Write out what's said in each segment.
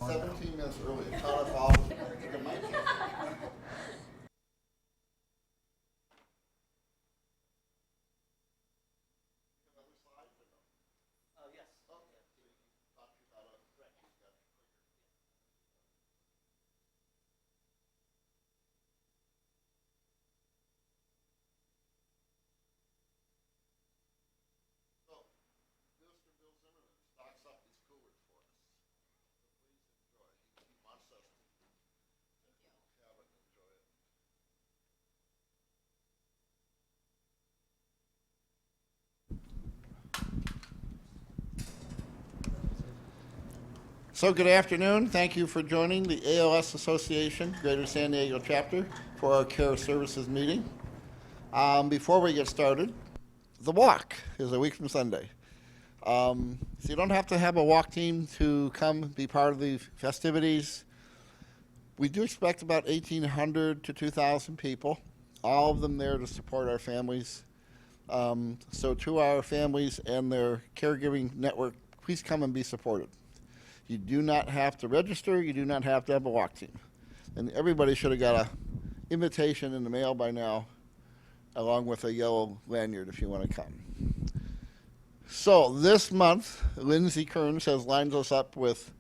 17 minutes early. It caught us all. It might take- Mr. Bill Zimmerman stocks up these coolers for us. Please enjoy. He wants us to have it and enjoy it. So good afternoon. Thank you for joining the ALS Association Greater San Diego chapter for our Care Services meeting. Before we get started, the walk is a week from Sunday. So you don't have to have a walk team to come be part of the festivities. We do expect about 1,800 to 2,000 people, all of them there to support our families. So to our families and their caregiving network, please come and be supported. You do not have to register. You do not have to have a walk team. And everybody should have got an invitation in the mail by now, along with a yellow lanyard if you want to come. So this month, Lindsay Kearns has lined us up with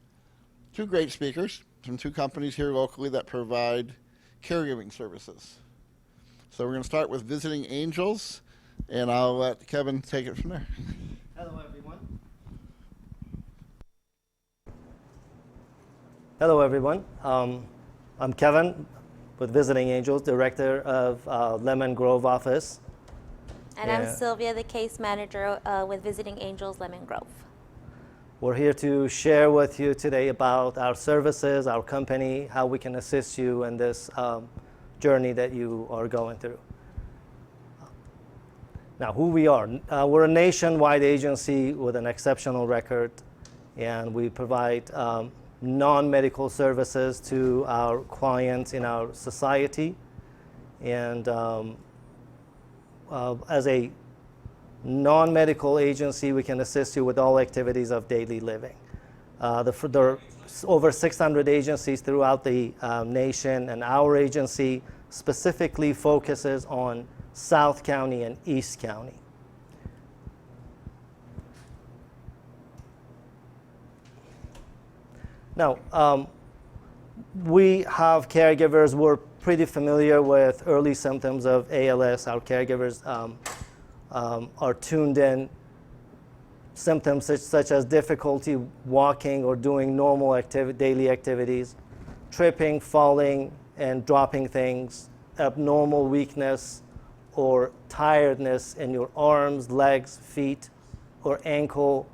two great speakers from two companies here locally that provide caregiving services. So we're going to start with Visiting Angels, and I'll let Kevin take it from there. Hello, everyone. Hello, everyone. I'm Kevin with Visiting Angels, Director of Lemon Grove office. And I'm Sylvia, the case manager with Visiting Angels Lemon Grove. We're here to share with you today about our services, our company, how we can assist you in this journey that you are going through. Now, who we are. We're a nationwide agency with an exceptional record, and we provide non-medical services to our clients in our society. And as a non-medical agency, we can assist you with all activities of daily living. There are over 600 agencies throughout the nation, and our agency specifically focuses on South County and East County. Now, we have caregivers. We're pretty familiar with early symptoms of ALS. Our caregivers are tuned in. Symptoms such as difficulty walking or doing normal daily activities, tripping, falling, and dropping things, abnormal weakness or tiredness in your arms, legs, feet, or ankle,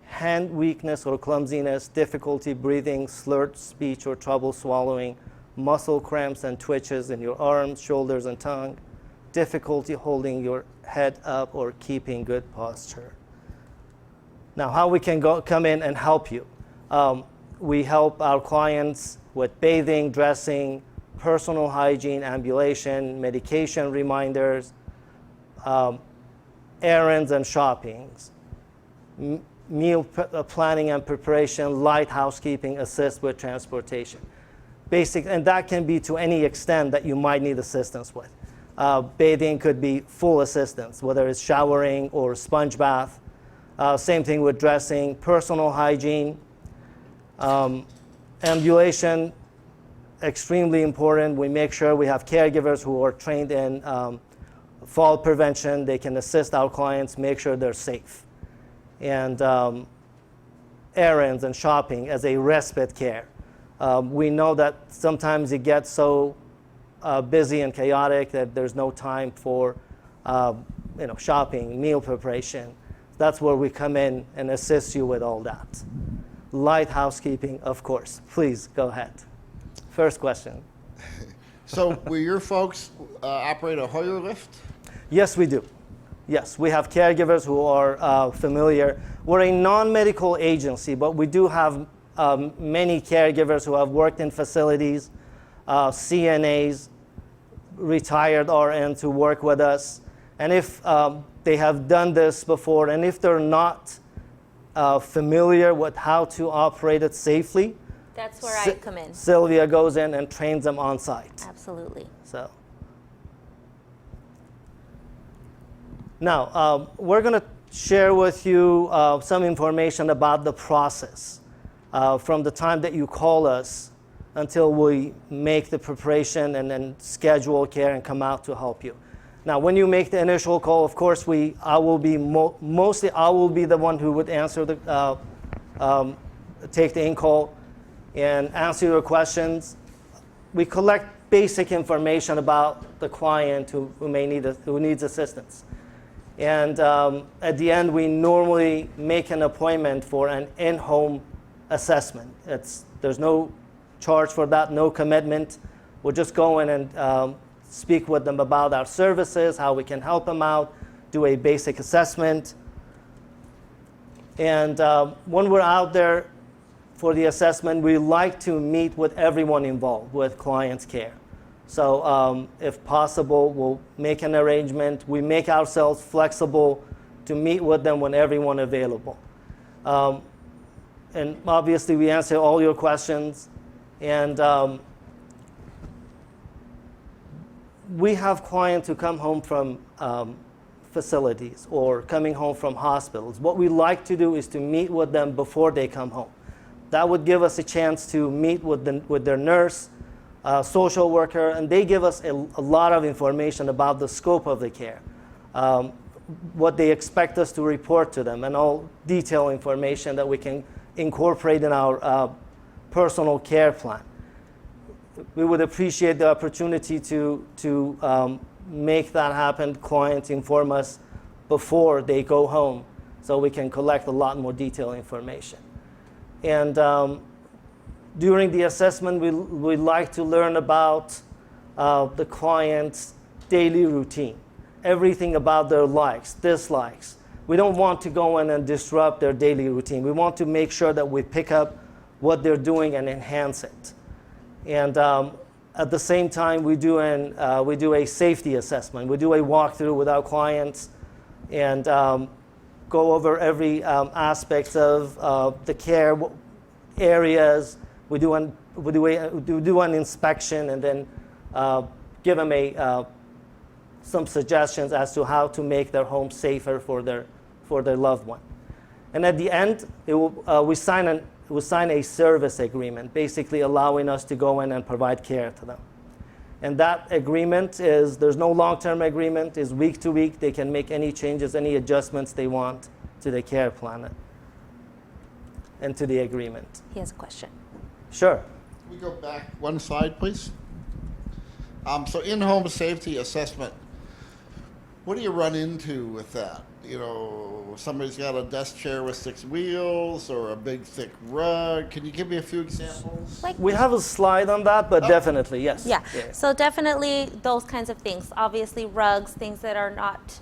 hand weakness or clumsiness, difficulty breathing, slurred speech or trouble swallowing, muscle cramps and twitches in your arms, shoulders, and tongue, difficulty holding your head up or keeping good posture. Now, how we can come in and help you. We help our clients with bathing, dressing, personal hygiene, ambulation, medication reminders, errands and shoppings, meal planning and preparation, light housekeeping, assist with transportation. And that can be to any extent that you might need assistance with. Bathing could be full assistance, whether it's showering or sponge bath. Same thing with dressing, personal hygiene, ambulation, extremely important. We make sure we have caregivers who are trained in fall prevention. They can assist our clients, make sure they're safe. And errands and shopping as a respite care. We know that sometimes it gets so busy and chaotic that there's no time for shopping, meal preparation. That's where we come in and assist you with all that. Light housekeeping, of course. Please go ahead. First question. So will your folks operate a Hoyer lift? Yes, we do. Yes, we have caregivers who are familiar. We're a non-medical agency, but we do have many caregivers who have worked in facilities, CNAs, retired RNs who work with us. And if they have done this before, and if they're not familiar with how to operate it safely, That's where I come in. Sylvia goes in and trains them on site. Absolutely. So now we're going to share with you some information about the process from the time that you call us until we make the preparation and then schedule care and come out to help you. Now, when you make the initial call, of course, I will be mostly I will be the one who would answer take the in-call and answer your questions. We collect basic information about the client who needs assistance. And at the end, we normally make an appointment for an in-home assessment. There's no charge for that, no commitment. We'll just go in and speak with them about our services, how we can help them out, do a basic assessment. And when we're out there for the assessment, we like to meet with everyone involved with client's care. So if possible, we'll make an arrangement. We make ourselves flexible to meet with them when everyone available. And obviously, we answer all your questions. And we have clients who come home from facilities or coming home from hospitals. What we like to do is to meet with them before they come home. That would give us a chance to meet with their nurse, social worker, and they give us a lot of information about the scope of the care, what they expect us to report to them, and all detailed information that we can incorporate in our personal care plan. We would appreciate the opportunity to make that happen. Clients inform us before they go home so we can collect a lot more detailed information. And during the assessment, we like to learn about the client's daily routine, everything about their likes, dislikes. We don't want to go in and disrupt their daily routine. We want to make sure that we pick up what they're doing and enhance it. And at the same time, we do a safety assessment. We do a walkthrough with our clients and go over every aspect of the care areas. We do an inspection and then give them some suggestions as to how to make their home safer for their loved one. And at the end, we sign a service agreement, basically allowing us to go in and provide care to them. And that agreement there's no long-term agreement, is week to week. They can make any changes, any adjustments they want to the care plan and to the agreement. He has a question. Sure. Can we go back one slide, please? So in-home safety assessment, what do you run into with that? You know, somebody's got a desk chair with 6 wheels or a big thick rug. Can you give me a few examples? We have a slide on that, but definitely, yes. Yeah, so definitely those kinds of things. Obviously rugs, things that are not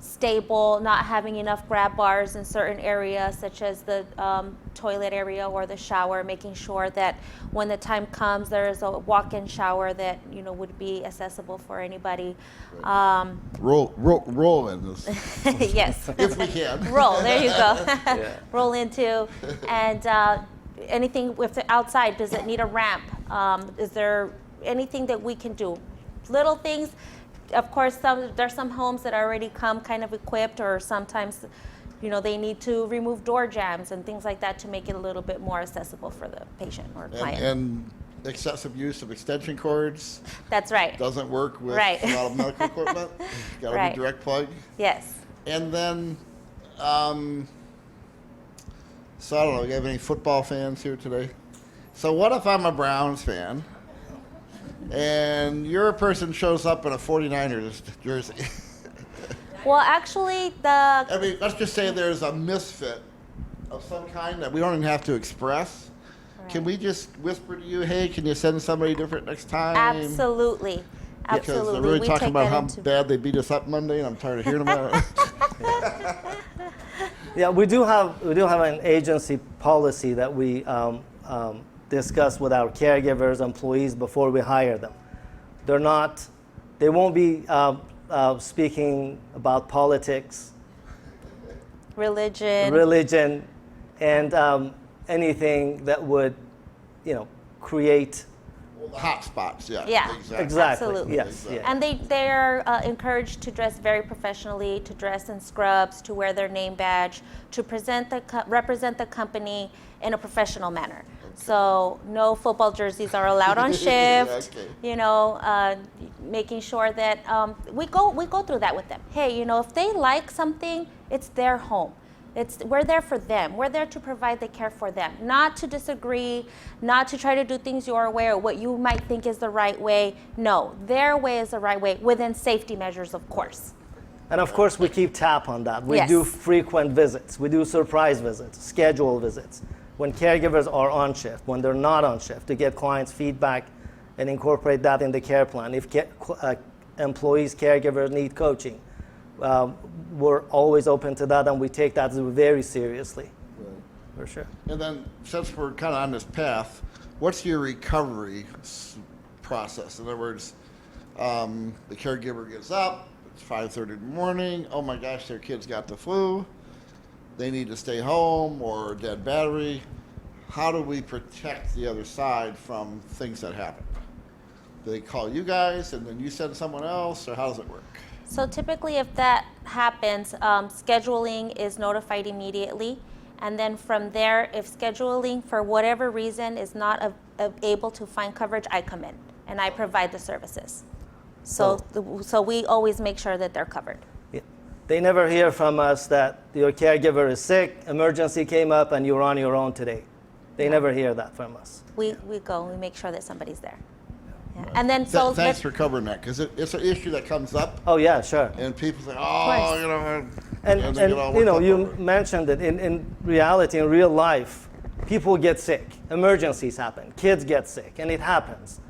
stable, not having enough grab bars in certain areas, such as the toilet area or the shower, making sure that when the time comes, there is a walk-in shower that would be accessible for anybody. Roll in this. Yes. If we can. Roll, there you go. Roll into. And anything with the outside, does it need a ramp? Is there anything that we can do? Little things. Of course, there's some homes that already come kind of equipped, or sometimes, they need to remove door jambs and things like that to make it a little bit more accessible for the patient or client. And excessive use of extension cords. That's right. Doesn't work with a lot of medical equipment. Got to be direct plug. Yes. And then, so I don't know, you have any football fans here today? So what if I'm a Browns fan and your person shows up in a 49ers jersey? Well, actually, let's just say there's a misfit of some kind that we don't even have to express. Right. Can we just whisper to you, hey, can you send somebody different next time? Absolutely. Because they're really talking about how bad they beat us up Monday, and I'm tired of hearing about it. Yeah, we do have an agency policy that we discuss with our caregivers, employees before we hire them. They won't be speaking about politics, religion, and anything that would create. Well, the hot spots, yeah. Yeah. Exactly. Absolutely. Yes. Exactly. Yeah. And they are encouraged to dress very professionally, to dress in scrubs, to wear their name badge, to represent the company in a professional manner. So no football jerseys are allowed on shift. Okay. Making sure that we go through that with them. Hey, if they like something, it's their home. We're there for them. We're there to provide the care for them, not to disagree, not to try to do things your way or what you might think is the right way. No, their way is the right way within safety measures, of course. And of course, we keep tab on that. We Yes. do frequent visits. We do surprise visits, schedule visits. When caregivers are on shift, when they're not on shift, to get clients' feedback and incorporate that in the care plan. If employees, caregivers need coaching, we're always open to that, and we take that very seriously. Right. For sure. And then, since we're kind of on this path, what's your recovery process? In other words, the caregiver gets up, it's 5:30 in the morning, oh my gosh, their kid's got the flu, they need to stay home, or dead battery. How do we protect the other side from things that happen? Do they call you guys and then you send someone else, or how does it work? So typically if that happens, scheduling is notified immediately. And then from there, if scheduling for whatever reason is not able to find coverage, I come in and I provide the services. So we always make sure that they're covered. Yeah. They never hear from us that your caregiver is sick, emergency came up, and you're on your own today. They never hear that from us. We make sure that somebody's there. Yeah. And then Thanks for covering that, because it's an issue that comes up, Oh yeah, sure. and people say, course. And they get all worked up you over it. mentioned it. In reality, in real life, people get sick. Emergencies happen. Kids get sick, and it happens.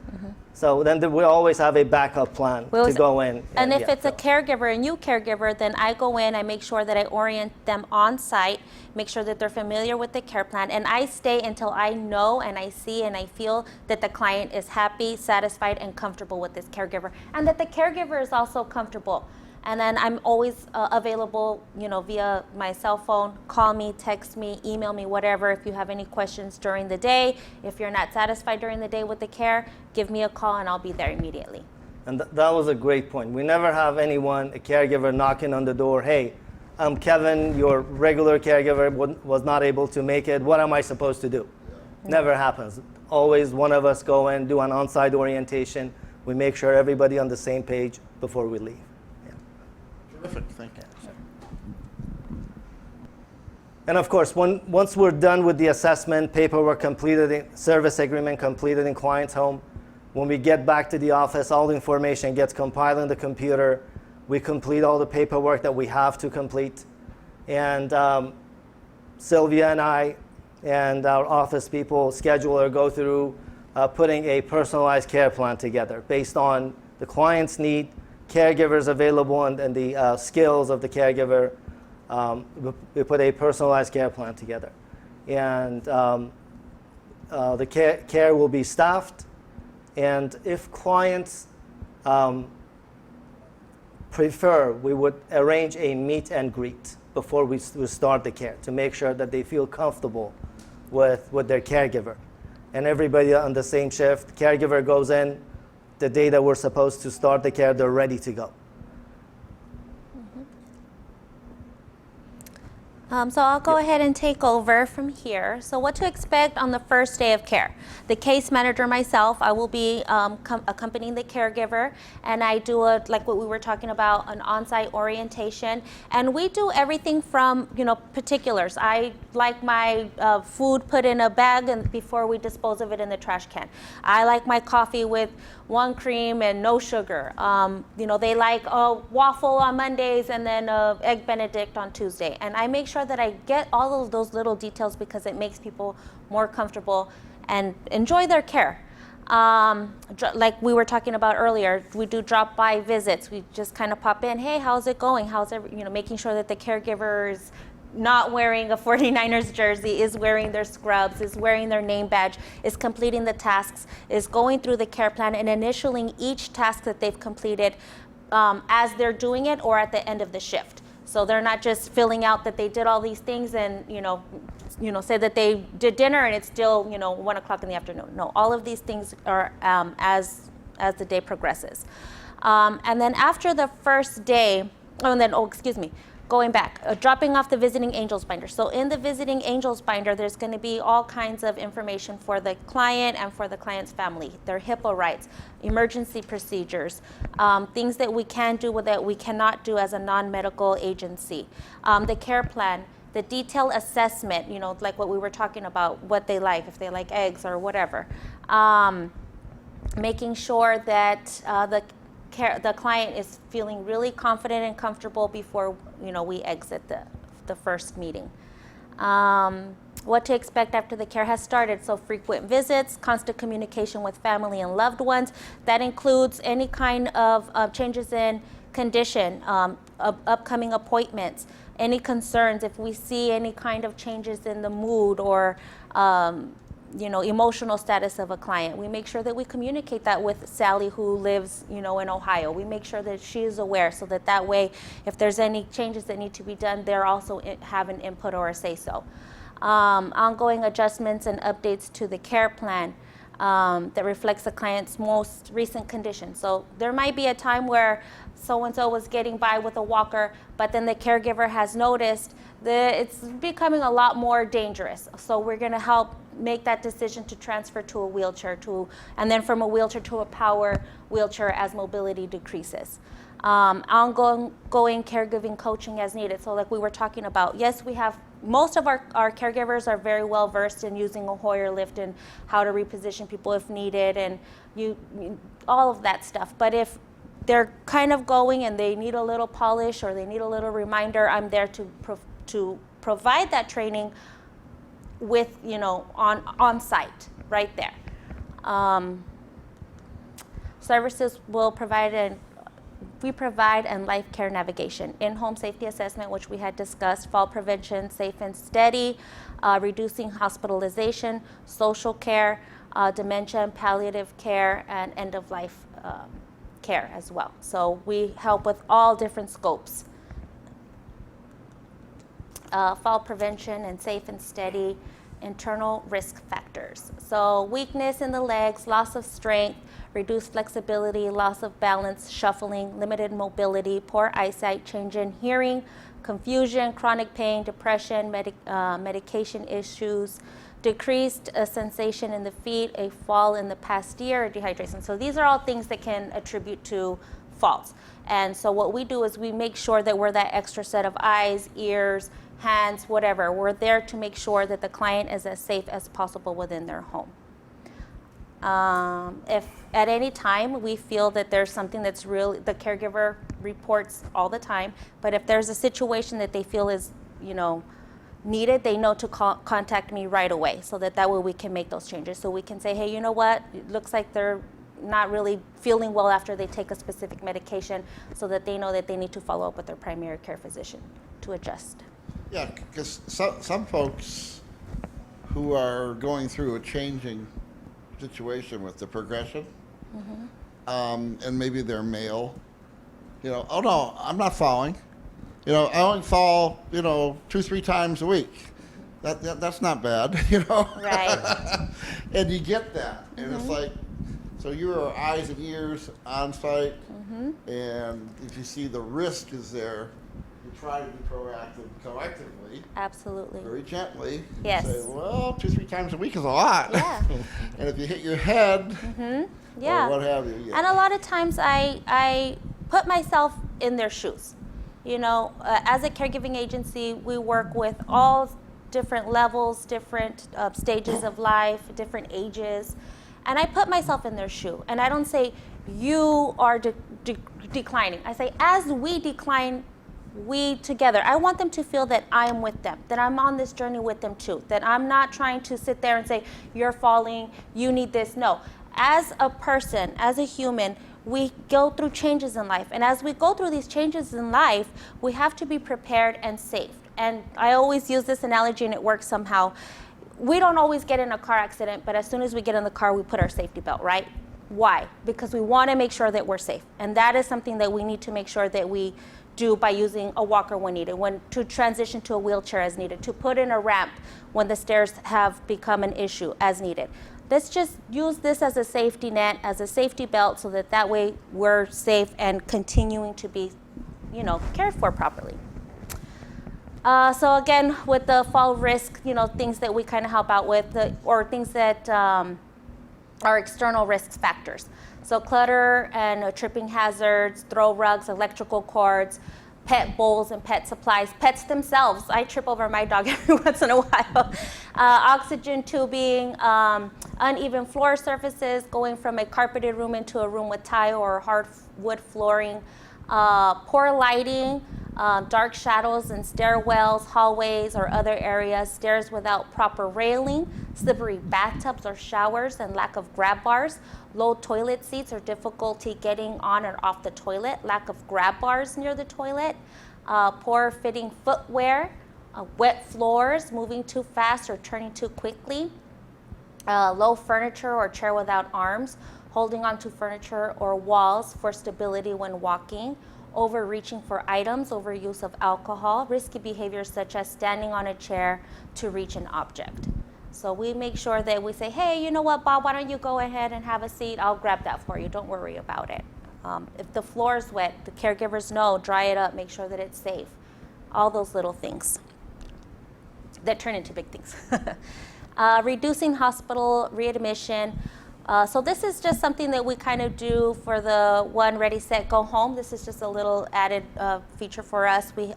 So then we always have a backup plan to go in. And if it's a caregiver, a new caregiver, then I go in, I make sure that I orient them on site, make sure that they're familiar with the care plan, and I stay until I know and I see and I feel that the client is happy, satisfied, and comfortable with this caregiver, and that the caregiver is also comfortable. And then I'm always available, via my cell phone. Call me, text me, email me, whatever. If you have any questions during the day, if you're not satisfied during the day with the care, give me a call and I'll be there immediately. And that was a great point. We never have anyone, a caregiver, knocking on the door. Hey, I'm Kevin, your regular caregiver was not able to make it. What am I supposed to do? Never happens. Always one of us go in, do an on-site orientation. We make sure everybody on the same page before we leave. Terrific, thank you. And of course, once we're done with the assessment, paperwork completed, service agreement completed in client's home, when we get back to the office, all the information gets compiled in the computer. We complete all the paperwork that we have to complete. And Sylvia and I and our office people, scheduler, go through putting a personalized care plan together based on the client's need, caregivers available, and the skills of the caregiver. We put a personalized care plan together. And the care will be staffed. And if clients prefer, we would arrange a meet and greet before we start the care to make sure that they feel comfortable with their caregiver. And everybody on the same shift, caregiver goes in, the day that we're supposed to start the care, they're ready to go. So I'll go ahead and take over from here. So what to expect on the first day of care. The case manager, myself, I will be accompanying the caregiver, and I do like what we were talking about, an on-site orientation. And we do everything from, particulars. I like my food put in a bag and before we dispose of it in the trash can. I like my coffee with 1 cream and no sugar. They like a waffle on Mondays and then egg Benedict on Tuesday. And I make sure that I get all of those little details because it makes people more comfortable and enjoy their care. Like we were talking about earlier, we do drop-by visits. We just kind of pop in, hey, how's it going? Making sure that the caregiver is not wearing a 49ers jersey, is wearing their scrubs, is wearing their name badge, is completing the tasks, is going through the care plan and initialing each task that they've completed as they're doing it or at the end of the shift. So they're not just filling out that they did all these things and, say that they did dinner and it's still 1 o'clock in the afternoon. No, all of these things are as the day progresses. And then after the first day, going back, dropping off the visiting angels binder. So in the visiting angels binder, there's going to be all kinds of information for the client and for the client's family, their HIPAA rights, emergency procedures, things that we can do that we cannot do as a non-medical agency, the care plan, the detailed assessment, like what we were talking about, what they like, if they like eggs or whatever. Making sure that the client is feeling really confident and comfortable before we exit the first meeting. What to expect after the care has started. So frequent visits, constant communication with family and loved ones. That includes any kind of changes in condition, upcoming appointments, any concerns. If we see any kind of changes in the mood or emotional status of a client, we make sure that we communicate that with Sally, who lives, in Ohio. We make sure that she is aware, so that way, if there's any changes that need to be done, they're also have an input or a say-so. Ongoing adjustments and updates to the care plan that reflects the client's most recent condition. So there might be a time where so-and-so was getting by with a walker, but then the caregiver has noticed that it's becoming a lot more dangerous. So we're going to help make that decision to transfer to a wheelchair, and then from a wheelchair to a power wheelchair as mobility decreases. Ongoing caregiving coaching as needed. So like we were talking about, yes, we have most of our caregivers are very well versed in using a Hoyer lift and how to reposition people if needed, and all of that stuff. But if they're kind of going and they need a little polish or they need a little reminder, I'm there to provide that training with on site right there. Services will provide we provide and life care navigation, in-home safety assessment, which we had discussed, fall prevention, safe and steady, reducing hospitalization, social care, dementia and palliative care, and end-of-life care as well. So we help with all different scopes. Fall prevention and safe and steady, internal risk factors. So weakness in the legs, loss of strength, reduced flexibility, loss of balance, shuffling, limited mobility, poor eyesight, change in hearing, confusion, chronic pain, depression, medication issues, decreased sensation in the feet, a fall in the past year, or dehydration. So these are all things that can attribute to falls. And so what we do is we make sure that we're that extra set of eyes, ears, hands, whatever. We're there to make sure that the client is as safe as possible within their home. If at any time we feel that there's something that's really, the caregiver reports all the time, but if there's a situation that they feel is, needed, they know to contact me right away, so that way we can make those changes. So we can say, hey, you know what, it looks like they're not really feeling well after they take a specific medication, so that they know that they need to follow up with their primary care physician to adjust. Yeah, because some folks who are going through a changing situation with the progression, and maybe they're male, oh no, I'm not falling. I only fall, 2-3 times a week. That's not bad, Right. And you get that, and it's like, so your eyes and ears on site, and if you see the risk is there, you try to be proactive collectively. Absolutely. Very gently. Yes. Say, well, 2-3 times a week is a lot. Yeah. And if you hit your head, Yeah. or what have you. Yeah. And a lot of times I put myself in their shoes. As a caregiving agency, we work with all different levels, different stages of life, different ages. And I put myself in their shoe. And I don't say, you are declining. I say, as we decline, we together. I want them to feel that I am with them, that I'm on this journey with them too, that I'm not trying to sit there and say, you're falling, you need this. No. As a person, as a human, we go through changes in life. And as we go through these changes in life, we have to be prepared and safe. And I always use this analogy, and it works somehow. We don't always get in a car accident, but as soon as we get in the car, we put our safety belt, right? Why? Because we want to make sure that we're safe. And that is something that we need to make sure that we do by using a walker when needed, when to transition to a wheelchair as needed, to put in a ramp when the stairs have become an issue as needed. Let's just use this as a safety net, as a safety belt, so that way we're safe and continuing to be, cared for properly. So again, with the fall risk, things that we kind of help out with, or things that are external risk factors. So clutter and tripping hazards, throw rugs, electrical cords, pet bowls and pet supplies, pets themselves. I trip over my dog every once in a while. Oxygen tubing, uneven floor surfaces, going from a carpeted room into a room with tile or hardwood flooring, poor lighting, dark shadows in stairwells, hallways, or other areas, stairs without proper railing, slippery bathtubs or showers, and lack of grab bars, low toilet seats or difficulty getting on or off the toilet, lack of grab bars near the toilet, poor fitting footwear, wet floors, moving too fast or turning too quickly, low furniture or chair without arms, holding onto furniture or walls for stability when walking, overreaching for items, overuse of alcohol, risky behaviors such as standing on a chair to reach an object. So we make sure that we say, hey, you know what, Bob, why don't you go ahead and have a seat? I'll grab that for you. Don't worry about it. If the floor is wet, the caregivers know, dry it up, make sure that it's safe. All those little things that turn into big things. Reducing hospital readmission. So this is just something that we kind of do for the one ready, set, go home. This is just a little added feature for us. We,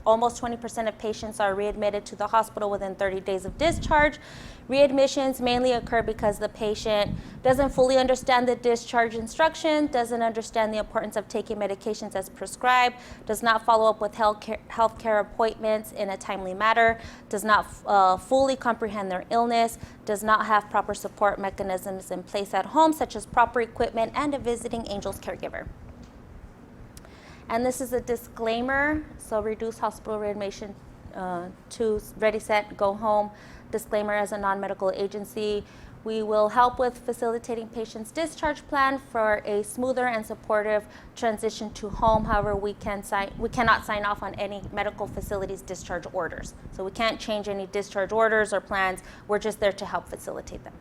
almost 20% of patients are readmitted to the hospital within 30 days of discharge. Readmissions mainly occur because the patient doesn't fully understand the discharge instruction, doesn't understand the importance of taking medications as prescribed, does not follow up with healthcare appointments in a timely manner, does not fully comprehend their illness, does not have proper support mechanisms in place at home, such as proper equipment and a visiting angels caregiver. And this is a disclaimer, so reduce hospital readmission to ready, set, go home. Disclaimer, as a non-medical agency, we will help with facilitating patients' discharge plan for a smoother and supportive transition to home. However, we cannot sign off on any medical facilities discharge orders. So we can't change any discharge orders or plans. We're just there to help facilitate them.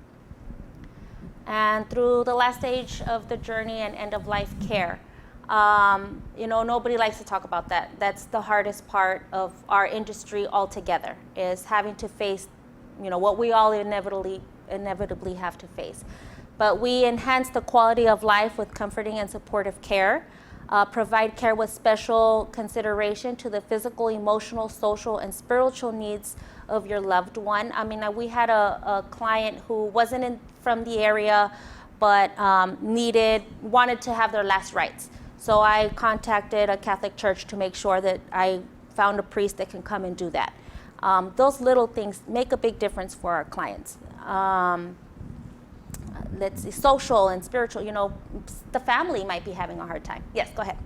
And through the last stage of the journey and end of life care, nobody likes to talk about that. That's the hardest part of our industry altogether, is having to face, what we all inevitably have to face. But we enhance the quality of life with comforting and supportive care, provide care with special consideration to the physical, emotional, social, and spiritual needs of your loved one. I mean, we had a client who wasn't from the area, but wanted to have their last rites. So I contacted a Catholic church to make sure that I found a priest that can come and do that. Those little things make a big difference for our clients. Let's see, social and spiritual, the family might be having a hard time. Yes, go ahead.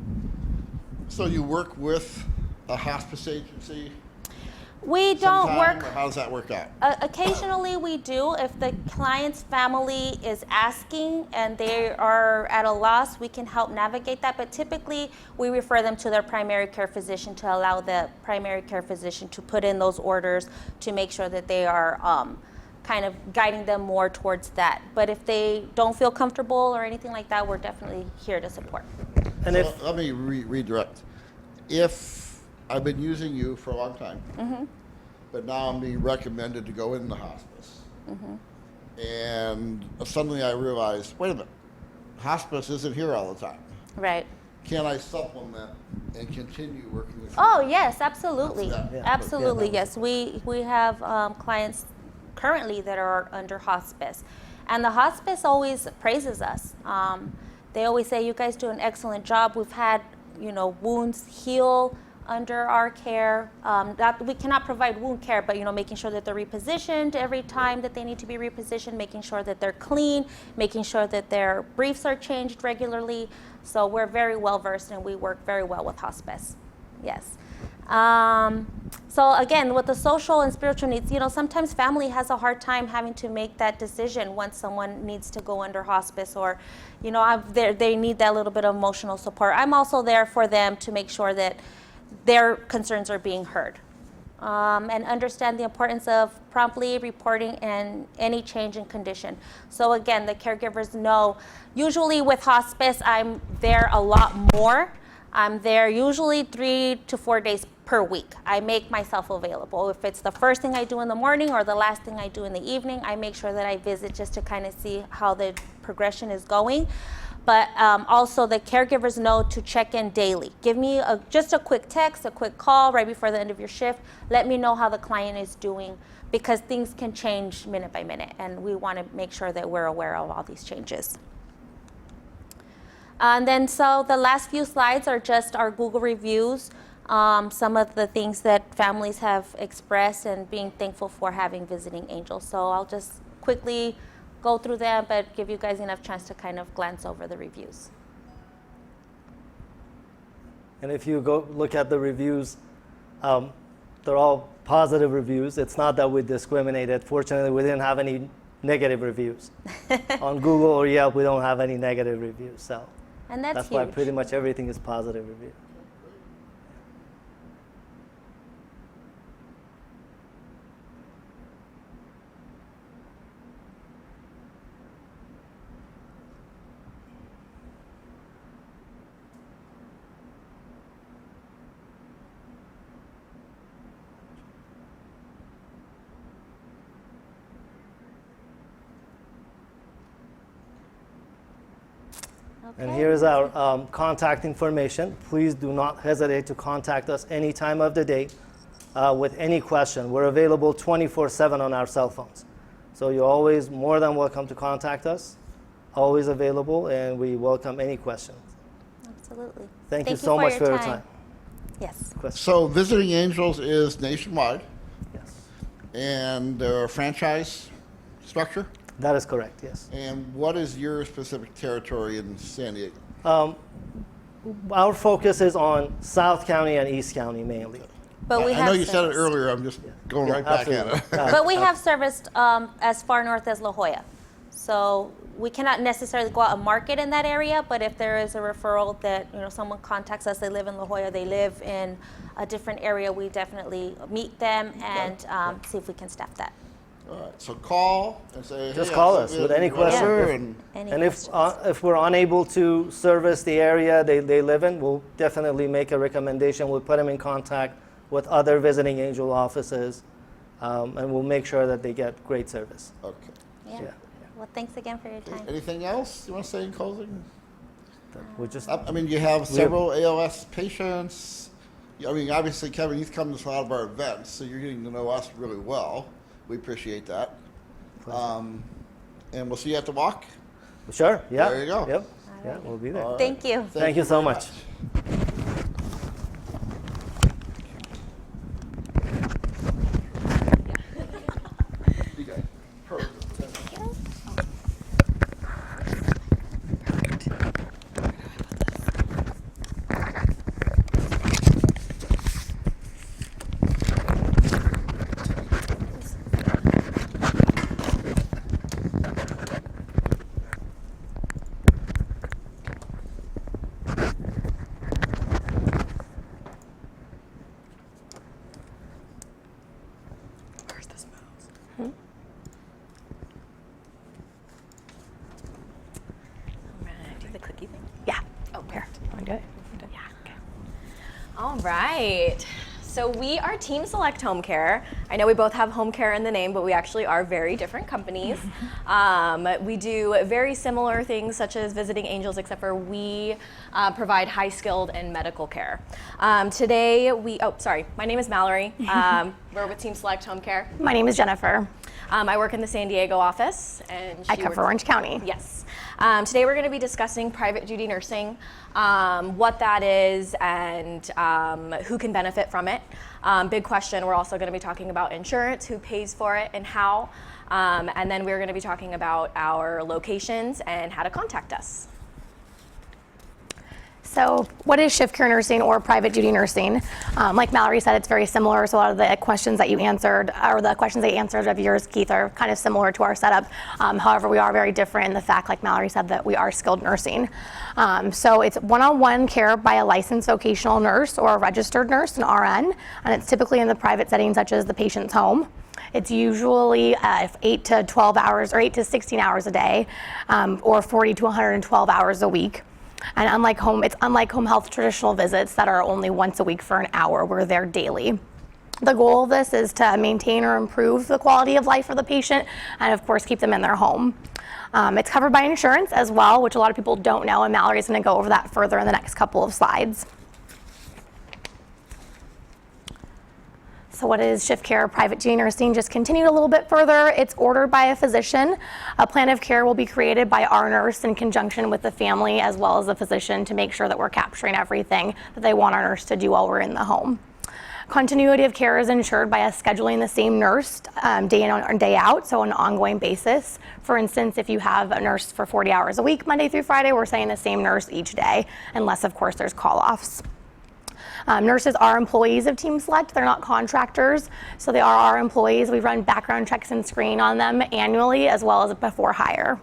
So you work with a hospice agency? We don't work. Or how does that work out? Occasionally we do. If the client's family is asking and they are at a loss, we can help navigate that. But typically we refer them to their primary care physician to allow the primary care physician to put in those orders to make sure that they are kind of guiding them more towards that. But if they don't feel comfortable or anything like that, we're definitely here to support. And so let me redirect. If I've been using you for a long time, but now I'm being recommended to go into hospice. And suddenly I realized, wait a minute, hospice isn't here all the time. Right. Can I supplement and continue working with you? Oh, yes, absolutely. Yeah. Absolutely, yes. We have clients currently that are under hospice. And the hospice always praises us. They always say, you guys do an excellent job. We've had, wounds heal under our care. We cannot provide wound care, but making sure that they're repositioned every time that they need to be repositioned, making sure that they're clean, making sure that their briefs are changed regularly. So we're very well versed and we work very well with hospice. Yes. So again, with the social and spiritual needs, sometimes family has a hard time having to make that decision once someone needs to go under hospice, or, they need that little bit of emotional support. I'm also there for them to make sure that their concerns are being heard. And understand the importance of promptly reporting and any change in condition. So again, the caregivers know, usually with hospice, I'm there a lot more. I'm there usually 3 to 4 days per week. I make myself available. If it's the first thing I do in the morning or the last thing I do in the evening, I make sure that I visit just to kind of see how the progression is going. But also the caregivers know to check in daily. Give me just a quick text, a quick call right before the end of your shift. Let me know how the client is doing, because things can change minute by minute, and we want to make sure that we're aware of all these changes. And then so the last few slides are just our Google reviews, some of the things that families have expressed and being thankful for having visiting angels. So I'll just quickly go through them, but give you guys enough chance to kind of glance over the reviews. And if you go look at the reviews, they're all positive reviews. It's not that we discriminated. Fortunately, we didn't have any negative reviews. On Google or Yelp, we don't have any negative reviews. So And that's why huge. pretty much everything is positive review. And Okay. here's our contact information. Please do not hesitate to contact us any time of the day with any question. We're available 24/7 on our cell phones. So you're always more than welcome to contact us. Always available, and we welcome any questions. Absolutely. Thank you so much for your time. Yes. Questions? So Visiting Angels is nationwide, Yes. and they're a franchise structure. That is correct, yes. And what is your specific territory in San Diego? Our focus is on South County and East County mainly. But we I have know you said it service. earlier. I'm just going right back at Absolutely. it. But we have serviced as far north as La Jolla. So we cannot necessarily go out and market in that area, but if there is a referral that someone contacts us, they live in La Jolla, they live in a different area, we definitely meet them and see if we can staff that. All right. So call and say. Just hey, call I'm us with any question. whatever, If- and Any And questions? if we're unable to service the area they live in, we'll definitely make a recommendation. We'll put them in contact with other visiting angel offices, and we'll make sure that they get great service. okay. Yeah. Yeah. Well, thanks again for your time. Anything else you want to say in closing? We just I mean, you have several ALS patients. I mean, obviously, Kevin, you've come to a lot of our events, so you're getting to know us really well. We appreciate that. And we'll see you at the walk. sure. Yeah. There you go. Yep. Yeah, we'll be there. All right. Thank you. Thank you so very much. You guys. Perfect. Where's this mouse? I'm gonna do the clicky thing. Yeah. Oh, here. Want to do it? Yeah. Okay. All right. So we are Team Select Home Care. I know we both have home care in the name, but we actually are very different companies. We do very similar things such as visiting angels, except for we provide high-skilled and medical care. Today my name is Mallory. We're with Team Select Home Care. My name is Jennifer. I work in the San Diego office, and I she cover works- Orange County. Yes. Today we're going to be discussing private duty nursing, what that is, and who can benefit from it. Big question. We're also going to be talking about insurance, who pays for it, and how. And then we're going to be talking about our locations and how to contact us. So what is shift care nursing or private duty nursing? Like Mallory said, it's very similar. So a lot of the questions that you answered, or the questions they answered of yours, Keith, are kind of similar to our setup. However, we are very different in the fact, like Mallory said, that we are skilled nursing. So it's one-on-one care by a licensed vocational nurse or a registered nurse, an RN, and it's typically in the private setting, such as the patient's home. It's usually 8 to 12 hours or 8 to 16 hours a day, or 40 to 112 hours a week. And it's unlike home health traditional visits that are only once a week for an hour. We're there daily. The goal of this is to maintain or improve the quality of life for the patient and, of course, keep them in their home. It's covered by insurance as well, which a lot of people don't know, and Mallory's going to go over that further in the next couple of slides. So what is shift care private duty nursing? Just continue a little bit further. It's ordered by a physician. A plan of care will be created by our nurse in conjunction with the family as well as the physician to make sure that we're capturing everything that they want our nurse to do while we're in the home. Continuity of care is ensured by us scheduling the same nurse day in and day out, so on an ongoing basis. For instance, if you have a nurse for 40 hours a week, Monday through Friday, we're saying the same nurse each day, unless, of course, there's call-offs. Nurses are employees of Team Select. They're not contractors, so they are our employees. We run background checks and screen on them annually as well as before hire.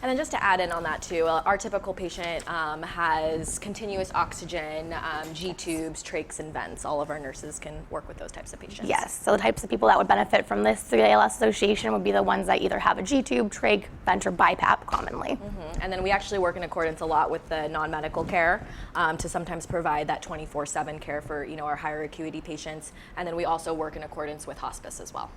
And then just to add in on that too, our typical patient has continuous oxygen, G-tubes, trachs, and vents. All of our nurses can work with those types of patients. Yes, so the types of people that would benefit from this through the ALS Association would be the ones that either have a G-tube, trach, vent, or BiPAP commonly. Mm-hmm. And then we actually work in accordance a lot with the non-medical care to sometimes provide that 24/7 care for our higher acuity patients. And then we also work in accordance with hospice as well.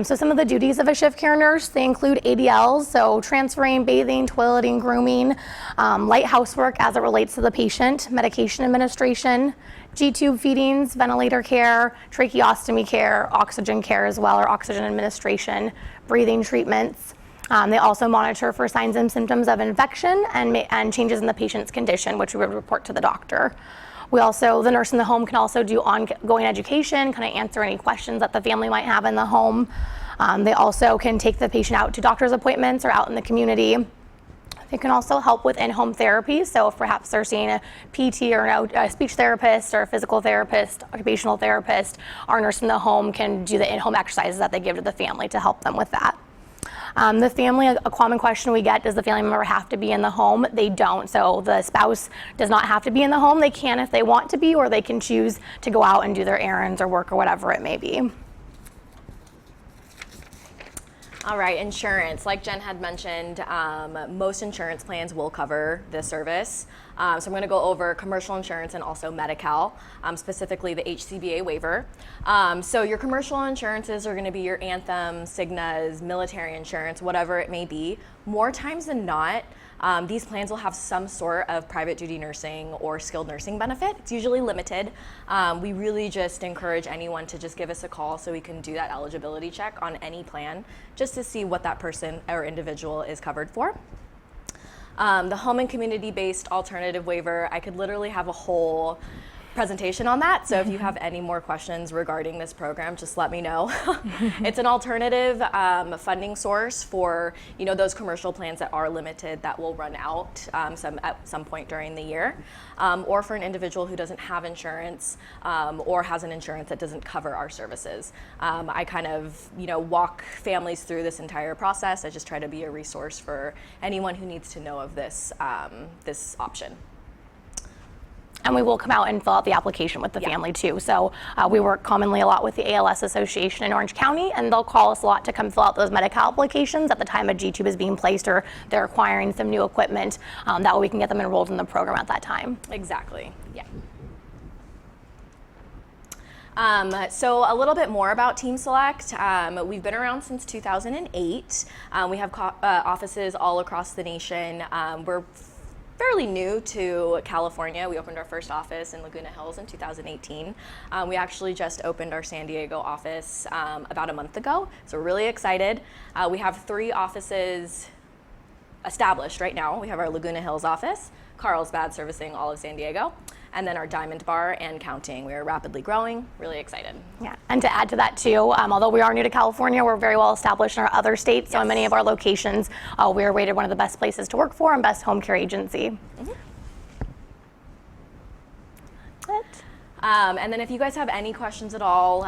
So some of the duties of a shift care nurse, they include ADLs, so transferring, bathing, toileting, grooming, light housework as it relates to the patient, medication administration, G-tube feedings, ventilator care, tracheostomy care, oxygen care as well, or oxygen administration, breathing treatments. They also monitor for signs and symptoms of infection and changes in the patient's condition, which we would report to the doctor. The nurse in the home can also do ongoing education, kind of answer any questions that the family might have in the home. They also can take the patient out to doctor's appointments or out in the community. They can also help with in-home therapy. So if perhaps they're seeing a PT or a speech therapist or a physical therapist, occupational therapist, our nurse in the home can do the in-home exercises that they give to the family to help them with that. The family, a common question we get, does the family member have to be in the home? They don't. So the spouse does not have to be in the home. They can if they want to be, or they can choose to go out and do their errands or work or whatever it may be. All right, insurance. Like Jen had mentioned, most insurance plans will cover this service. So I'm going to go over commercial insurance and also Medi-Cal, specifically the HCBA waiver. So your commercial insurances are going to be your Anthem, Cignas, military insurance, whatever it may be. More times than not, these plans will have some sort of private duty nursing or skilled nursing benefit. It's usually limited. We really just encourage anyone to just give us a call so we can do that eligibility check on any plan just to see what that person or individual is covered for. The home and community-based alternative waiver, I could literally have a whole presentation on that. So if you have any more questions regarding this program, just let me know. It's an alternative funding source for those commercial plans that are limited that will run out at some point during the year, or for an individual who doesn't have insurance or has an insurance that doesn't cover our services. I kind of walk families through this entire process. I just try to be a resource for anyone who needs to know of this this option. And we will come out and fill out the application with the family too. So we work commonly a lot with the ALS Association in Orange County, and they'll call us a lot to come fill out those Medi-Cal applications at the time a G-tube is being placed or they're acquiring some new equipment. That way we can get them enrolled in the program at that time. Exactly, yeah. So a little bit more about Team Select. We've been around since 2008. We have offices all across the nation. We're fairly new to California. We opened our first office in Laguna Hills in 2018. We actually just opened our San Diego office about a month ago, so we're really excited. We have 3 offices established right now. We have our Laguna Hills office, Carlsbad servicing all of San Diego, and then our Diamond Bar and counting. We are rapidly growing, really excited. Yeah, and to add to that too, although we are new to California, we're very well established in our other states. So in many of our locations, we are rated one of the best places to work for and best home care agency. That's it. And then if you guys have any questions at all,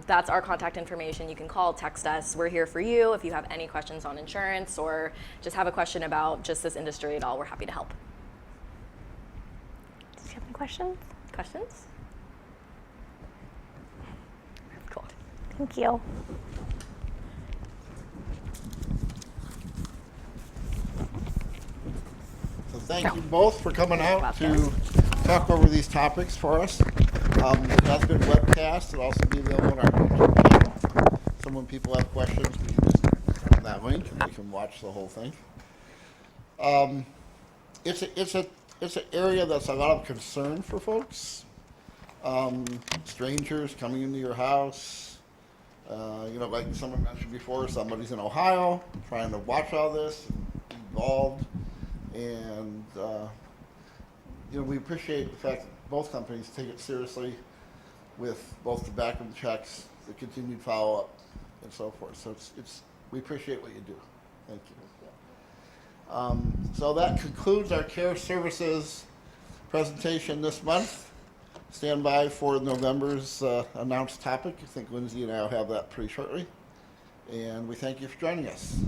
that's our contact information. You can call, text us. We're here for you. If you have any questions on insurance or just have a question about just this industry at all, we're happy to help. Do you have any questions? Questions? Cool. Thank you. So thank you both for coming out to talk over these topics for us. It has been webcast. It'll also be available on our YouTube channel. So when people have questions, we can just click on that link and they can watch the whole thing. It's an area that's a lot of concern for folks. Strangers coming into your house. Like someone mentioned before, somebody's in Ohio trying to watch all this, and involved, and we appreciate the fact that both companies take it seriously with both the background checks, the continued follow-up, and so forth. So we appreciate what you do. Thank you. So that concludes our care services presentation this month. Stand by for November's announced topic. I think Lindsay and I will have that pretty shortly. And we thank you for joining us.